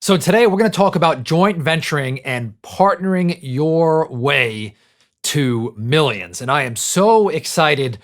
So today we're going to talk about joint venturing and partnering your way to millions. And I am so excited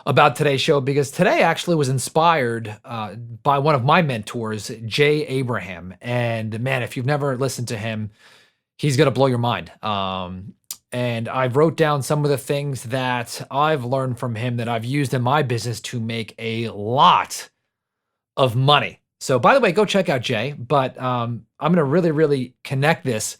about today's show because today actually was inspired by one of my mentors, Jay Abraham. And man, if you've never listened to him, he's going to blow your mind. And I wrote down some of the things that I've learned from him that I've used in my business to make a lot of money. So by the way, go check out Jay, but I'm going to really connect this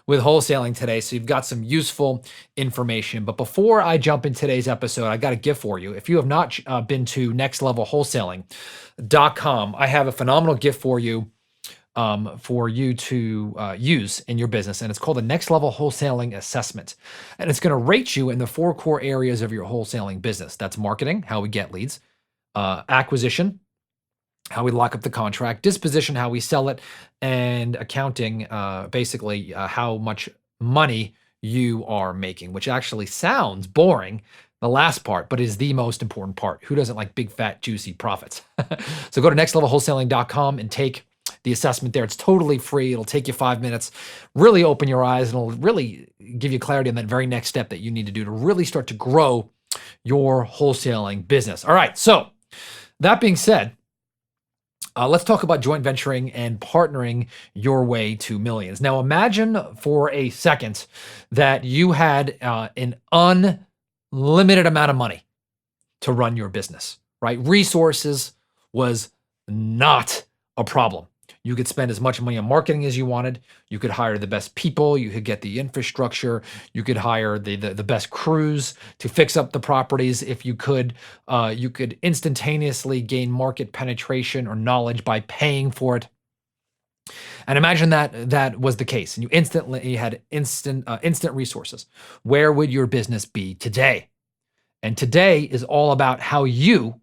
with wholesaling today. So you've got some useful information. But before I jump in today's episode, I got a gift for you. If you have not been to nextlevelwholesaling.com, I have a phenomenal gift for you to use in your business. And it's called the Next Level Wholesaling Assessment. And it's going to rate you in the 4 core areas of your wholesaling business. That's marketing, how we get leads, acquisition, how we lock up the contract, disposition, how we sell it, and accounting, basically how much money you are making, which actually sounds boring, the last part, but is the most important part. Who doesn't like big, fat, juicy profits? So go to nextlevelwholesaling.com and take the assessment there. It's totally free. It'll take you 5 minutes, really open your eyes, and it'll really give you clarity on that very next step that you need to do to really start to grow your wholesaling business. All right, so that being said, let's talk about joint venturing and partnering your way to millions. Now, imagine for a second that you had an unlimited amount of money to run your business, right? Resources was not a problem. You could spend as much money on marketing as you wanted. You could hire the best people. You could get the infrastructure. You could hire the best crews to fix up the properties. If you could instantaneously gain market penetration or knowledge by paying for it. And imagine that was the case, and you had instant resources. Where would your business be today? And today is all about how you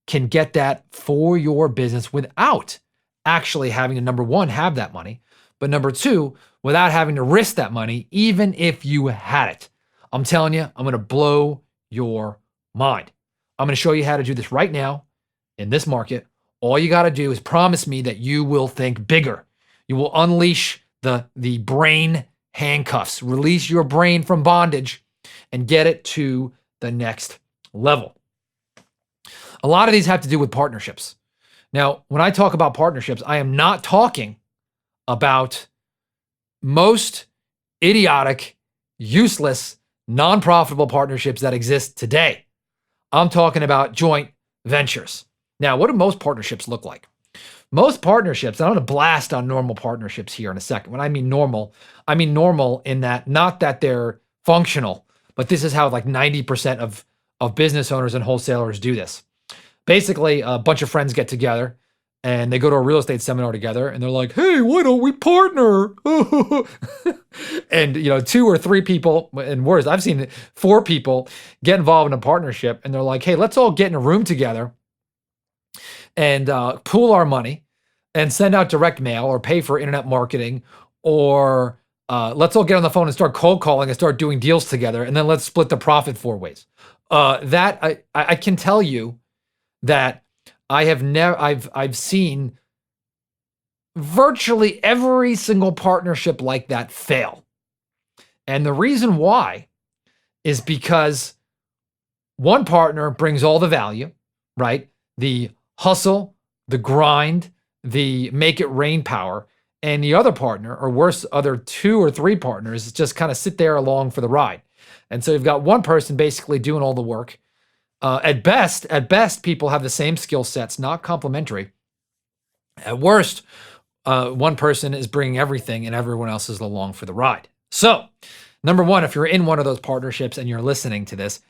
can get that for your business without actually having to, number one, have that money, but number two, without having to risk that money, even if you had it. I'm telling you, I'm going to blow your mind. I'm going to show you how to do this right now in this market. All you got to do is promise me that you will think bigger. You will unleash the brain handcuffs, release your brain from bondage, and get it to the next level. A lot of these have to do with partnerships. Now, when I talk about partnerships, I am not talking about most idiotic, useless, non-profitable partnerships that exist today. I'm talking about joint ventures. Now, what do most partnerships look like? Most partnerships, and I'm going to blast on normal partnerships here in a second. When I mean normal in that, not that they're functional, but this is how like 90% of business owners and wholesalers do this. Basically, a bunch of friends get together and they go to a real estate seminar together and they're like, hey, why don't we partner? And, 2 or 3 people, and worse, I've seen 4 people get involved in a partnership and they're like, hey, let's all get in a room together and pool our money and send out direct mail or pay for internet marketing, or let's all get on the phone and start cold calling and start doing deals together, and then let's split the profit 4 ways. That I can tell you that I've seen virtually every single partnership like that fail. And the reason why is because one partner brings all the value, right? The hustle, the grind, the make it rain power, and the other partner, or worse, other 2 or 3 partners just kind of sit there along for the ride. And so you've got one person basically doing all the work. At best, people have the same skill sets, not complementary. At worst, one person is bringing everything and everyone else is along for the ride. So, number one, if you're in one of those partnerships and you're listening to this,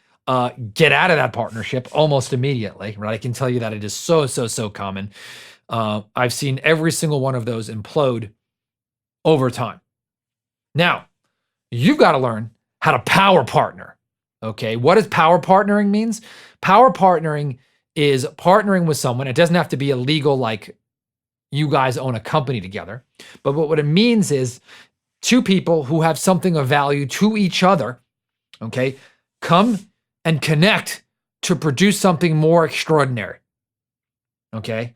get out of that partnership almost immediately, right? I can tell you that it is so common. I've seen every single one of those implode over time. Now, you've got to learn how to power partner. Okay, what does power partnering means? Power partnering is partnering with someone. It doesn't have to be illegal, like you guys own a company together. But what it means is 2 people who have something of value to each other, okay, come and connect to produce something more extraordinary. Okay,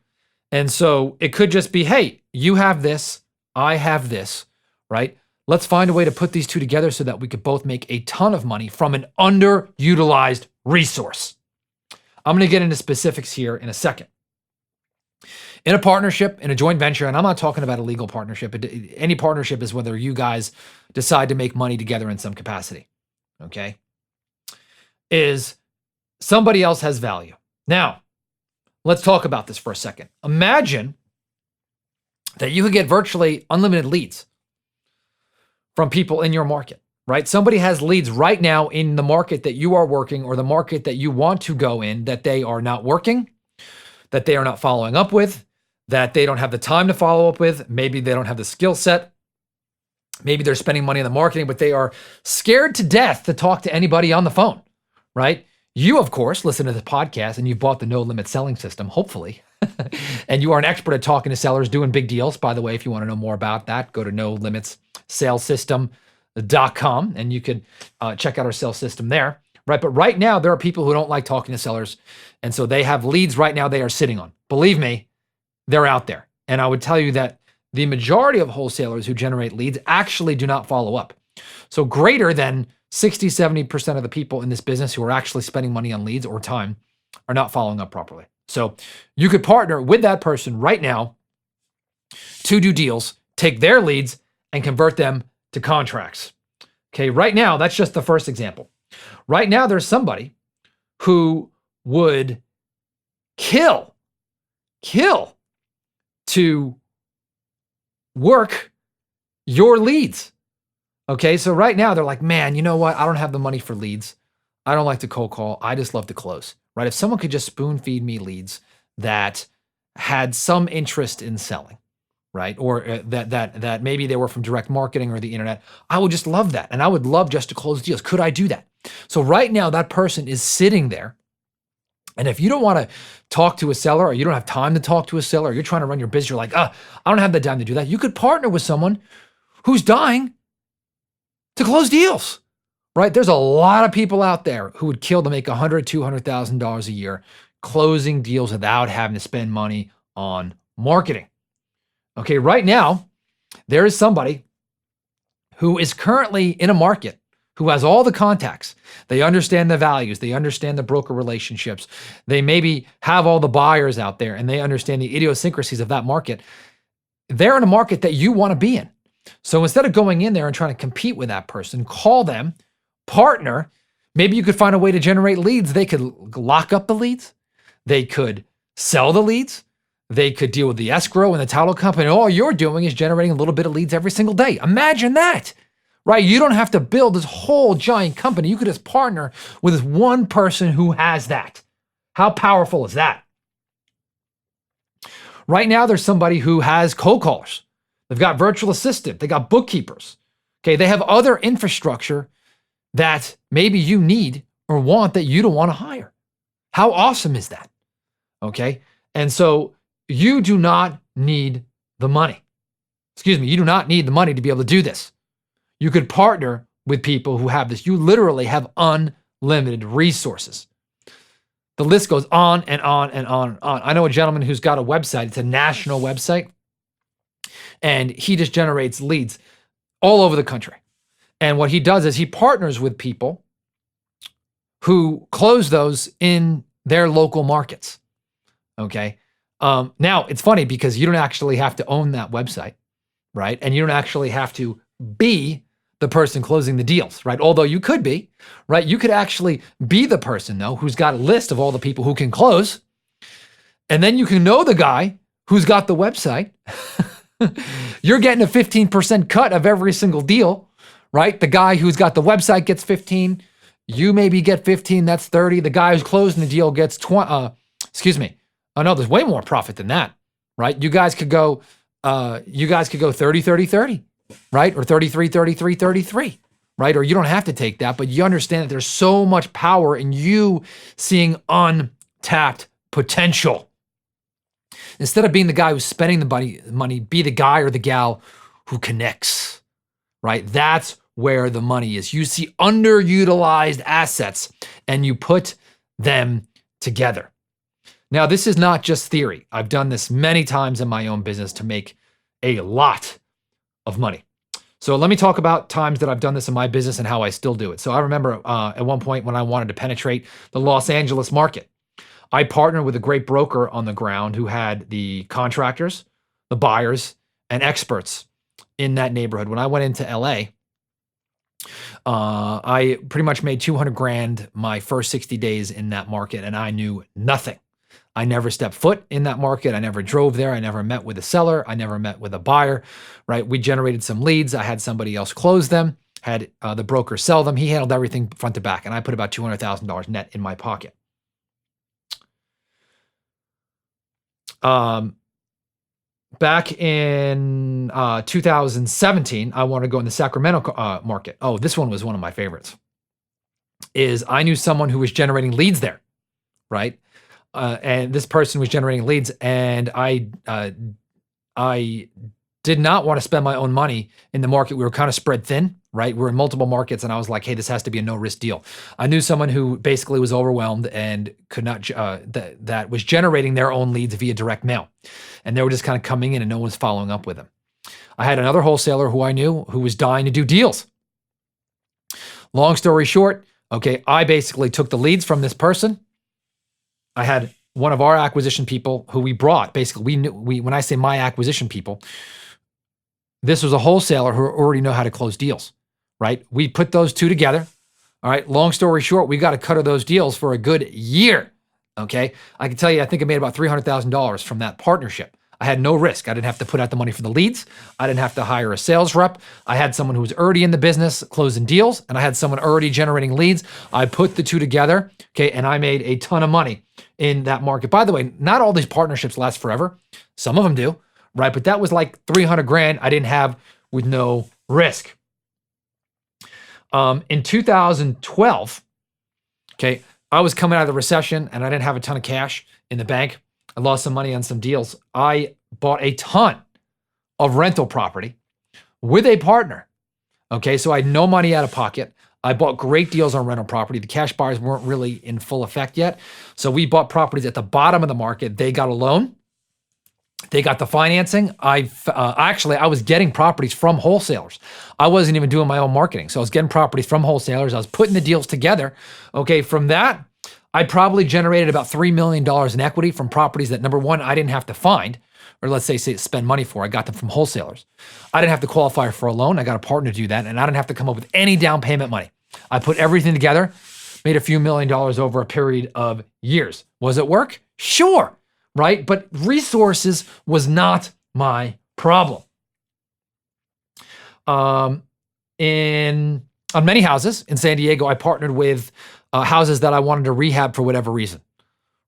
and so it could just be, hey, you have this, I have this, right? Let's find a way to put these two together so that we could both make a ton of money from an underutilized resource. I'm going to get into specifics here in a second. In a partnership, in a joint venture, and I'm not talking about a legal partnership. Any partnership is whether you guys decide to make money together in some capacity, okay? Is somebody else has value. Now, let's talk about this for a second. Imagine that you could get virtually unlimited leads from people in your market, right? Somebody has leads right now in the market that you are working or the market that you want to go in that they are not working, that they are not following up with, that they don't have the time to follow up with. Maybe they don't have the skill set. Maybe they're spending money on the marketing, but they are scared to death to talk to anybody on the phone, right? You, of course, listen to this podcast and you've bought the No Limit Selling System, hopefully. And you are an expert at talking to sellers, doing big deals. By the way, if you want to know more about that, go to nolimitsalessystem.com and you could check out our sales system there, right? But right now, there are people who don't like talking to sellers. And so they have leads right now they are sitting on. Believe me, they're out there. And I would tell you that the majority of wholesalers who generate leads actually do not follow up. So greater than 60, 70% of the people in this business who are actually spending money on leads or time are not following up properly. So you could partner with that person right now to do deals, take their leads and convert them to contracts. Okay, right now, that's just the first example. Right now, there's somebody who would kill to work your leads. Okay, so right now they're like, man, you know what? I don't have the money for leads. I don't like to cold call. I just love to close, right? If someone could just spoon feed me leads that had some interest in selling, right? Or that maybe they were from direct marketing or the internet, I would just love that. And I would love just to close deals. Could I do that? So right now that person is sitting there. And if you don't want to talk to a seller or you don't have time to talk to a seller, or you're trying to run your business, you're like, I don't have the time to do that. You could partner with someone who's dying to close deals, right? There's a lot of people out there who would kill to make $100,000, $200,000 a year closing deals without having to spend money on marketing. Okay, right now, there is somebody who is currently in a market who has all the contacts. They understand the values. They understand the broker relationships. They maybe have all the buyers out there and they understand the idiosyncrasies of that market. They're in a market that you want to be in. So instead of going in there and trying to compete with that person, call them, partner. Maybe you could find a way to generate leads. They could lock up the leads. They could sell the leads. They could deal with the escrow and the title company. All you're doing is generating a little bit of leads every single day. Imagine that. Right? You don't have to build this whole giant company. You could just partner with this one person who has that. How powerful is that? Right now, there's somebody who has cold callers. They've got virtual assistant. They got bookkeepers. Okay, they have other infrastructure that maybe you need or want that you don't want to hire. How awesome is that? Okay, and so you do not need the money. Excuse me, you do not need the money to be able to do this. You could partner with people who have this. You literally have unlimited resources. The list goes on and on and on and on. I know a gentleman who's got a website. It's a national website. And he just generates leads all over the country. And what he does is he partners with people who close those in their local markets. Okay. Now, it's funny because you don't actually have to own that website, right? And you don't actually have to be the person closing the deals, right? Although you could be, right? You could actually be the person, though, who's got a list of all the people who can close. And then you can know the guy who's got the website. You're getting a 15% cut of every single deal, right? The guy who's got the website gets 15. You maybe get 15, that's 30. The guy who's closing the deal gets 20. Excuse me. Oh no, there's way more profit than that, right? You guys could go 30, 30, 30. Right? Or 33, 33, 33, right? Or you don't have to take that, but you understand that there's so much power in you seeing untapped potential. Instead of being the guy who's spending the money, be the guy or the gal who connects, right? That's where the money is. You see underutilized assets and you put them together. Now, this is not just theory. I've done this many times in my own business to make a lot of money. So let me talk about times that I've done this in my business and how I still do it. So I remember at one point when I wanted to penetrate the Los Angeles market, I partnered with a great broker on the ground who had the contractors, the buyers, and experts in that neighborhood. When I went into LA, I pretty much made 200 grand my first 60 days in that market, and I knew nothing. I never stepped foot in that market. I never drove there. I never met with a seller. I never met with a buyer, right? We generated some leads. I had somebody else close them, had the broker sell them. He handled everything front to back, and I put about $200,000 net in my pocket. Back in 2017, I wanted to go in the Sacramento market. Oh, this one was one of my favorites. I knew someone who was generating leads there, right? And this person was generating leads, and I did not want to spend my own money in the market. We were kind of spread thin, right? We were in multiple markets, and I was like, hey, this has to be a no-risk deal. I knew someone who basically was overwhelmed and could not, that was generating their own leads via direct mail. And they were just kind of coming in and no one was following up with them. I had another wholesaler who I knew who was dying to do deals. Long story short, okay, I basically took the leads from this person. I had one of our acquisition people who we brought. Basically, when I say my acquisition people, this was a wholesaler who already know how to close deals, right? We put those two together. All right. Long story short, we got a cut of those deals for a good year. Okay. I can tell you, I think I made about $300,000 from that partnership. I had no risk. I didn't have to put out the money for the leads. I didn't have to hire a sales rep. I had someone who was already in the business closing deals, and I had someone already generating leads. I put the two together, okay, and I made a ton of money in that market. By the way, not all these partnerships last forever. Some of them do, right? But that was like 300 grand I didn't have with no risk. In 2012, okay, I was coming out of the recession and I didn't have a ton of cash in the bank. I lost some money on some deals. I bought a ton of rental property with a partner. Okay, so I had no money out of pocket. I bought great deals on rental property. The cash buyers weren't really in full effect yet. So we bought properties at the bottom of the market. They got a loan. They got the financing. I was getting properties from wholesalers. I wasn't even doing my own marketing. So I was getting properties from wholesalers. I was putting the deals together. Okay, from that, I probably generated about $3 million in equity from properties that, number one, I didn't have to find, or let's say spend money for. I got them from wholesalers. I didn't have to qualify for a loan. I got a partner to do that, and I didn't have to come up with any down payment money. I put everything together, made a few $1 million over a period of years. Was it work? Sure, right? But resources was not my problem. On many houses in San Diego, I partnered with houses that I wanted to rehab for whatever reason,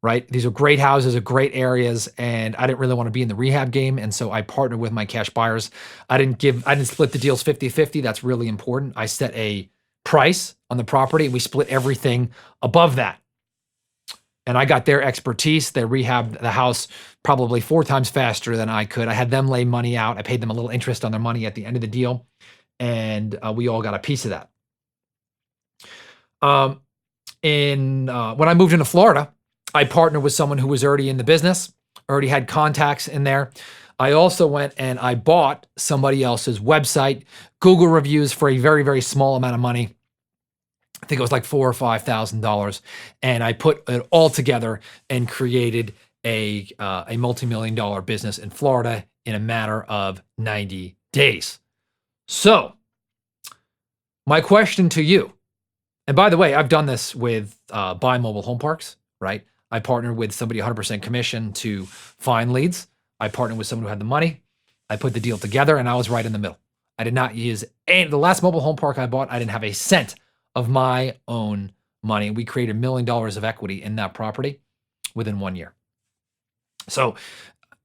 right? These are great houses, are great areas, and I didn't really want to be in the rehab game, and so I partnered with my cash buyers. I didn't split the deals 50-50. That's really important. I set a price on the property, and we split everything above that. And I got their expertise. They rehabbed the house probably 4 times faster than I could. I had them lay money out. I paid them a little interest on their money at the end of the deal, and we all got a piece of that. When I moved into Florida, I partnered with someone who was already in the business, already had contacts in there. I also went and I bought somebody else's website, Google reviews for a very, very small amount of money. I think it was like $4,000 or $5,000. And I put it all together and created a multi-million-dollar business in Florida in a matter of 90 days. So my question to you, and by the way, I've done this with Buy Mobile Home Parks, right? I partnered with somebody 100% commission to find leads. I partnered with someone who had the money. I put the deal together, and I was right in the middle. I did not use any. The last mobile home park I bought, I didn't have a cent of my own money. We created $1 million of equity in that property within 1 year. So,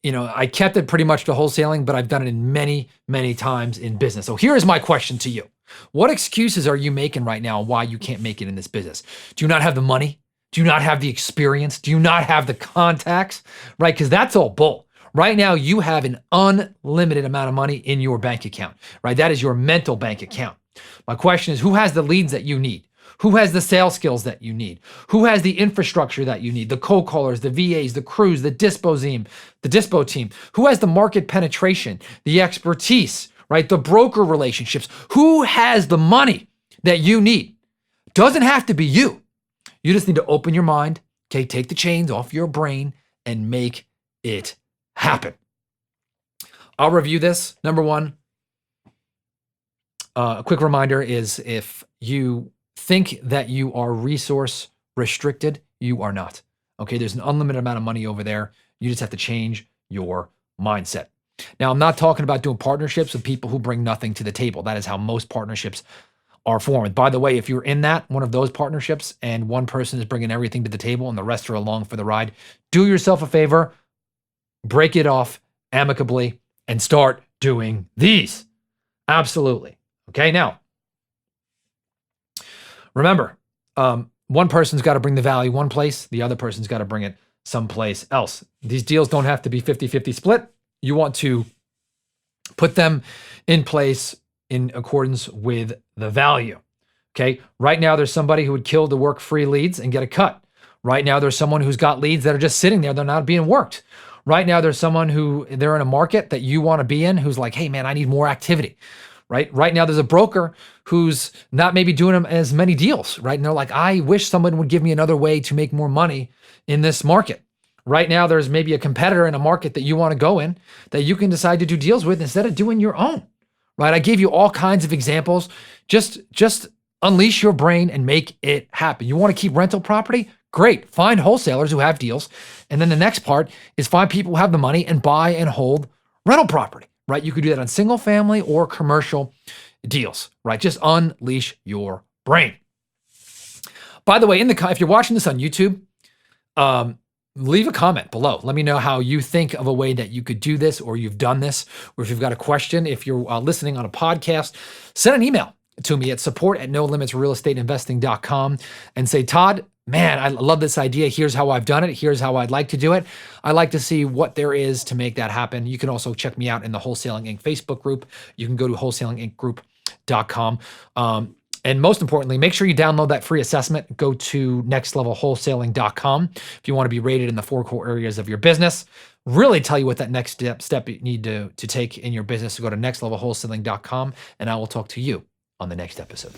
I kept it pretty much to wholesaling, but I've done it in many, many times in business. So here is my question to you. What excuses are you making right now why you can't make it in this business? Do you not have the money? Do you not have the experience? Do you not have the contacts? Right? Because that's all bull. Right now, you have an unlimited amount of money in your bank account, right? That is your mental bank account. My question is, who has the leads that you need? Who has the sales skills that you need? Who has the infrastructure that you need? The cold callers, the VAs, the crews, the dispo team. Who has the market penetration, the expertise, right? The broker relationships. Who has the money that you need? Doesn't have to be you. You just need to open your mind, okay? Take the chains off your brain and make it happen. I'll review this. Number one, a quick reminder is if you think that you are resource restricted, you are not. Okay, there's an unlimited amount of money over there. You just have to change your mindset. Now, I'm not talking about doing partnerships with people who bring nothing to the table. That is how most partnerships are formed. By the way, if you're in one of those partnerships and one person is bringing everything to the table and the rest are along for the ride, do yourself a favor, break it off amicably and start doing these. Absolutely. Okay, now, remember, one person's got to bring the value one place, the other person's got to bring it someplace else. These deals don't have to be 50-50 split. You want to put them in place in accordance with the value. Okay, right now there's somebody who would kill to work free leads and get a cut. Right now there's someone who's got leads that are just sitting there, they're not being worked. Right now there's someone who they're in a market that you want to be in who's like, hey man, I need more activity. Right now there's a broker who's not maybe doing them as many deals, right? And they're like, I wish someone would give me another way to make more money in this market. Right now there's maybe a competitor in a market that you want to go in that you can decide to do deals with instead of doing your own, right? I gave you all kinds of examples. Just unleash your brain and make it happen. You want to keep rental property? Great. Find wholesalers who have deals. And then the next part is find people who have the money and buy and hold rental property, right? You could do that on single family or commercial deals, right? Just unleash your brain. By the way, if you're watching this on YouTube, leave a comment below. Let me know how you think of a way that you could do this, or you've done this, or if you've got a question. If you're listening on a podcast, send an email to me at support@nolimitsrealestateinvesting.com and say, Todd, man, I love this idea. Here's how I've done it. Here's how I'd like to do it. I'd like to see what there is to make that happen. You can also check me out in the Wholesaling Inc. Facebook group. You can go to wholesalingincgroup.com. And most importantly, make sure you download that free assessment. Go to nextlevelwholesaling.com if you want to be rated in the 4 core areas of your business. Really tell you what that next step you need to take in your business. So go to nextlevelwholesaling.com, and I will talk to you on the next episode.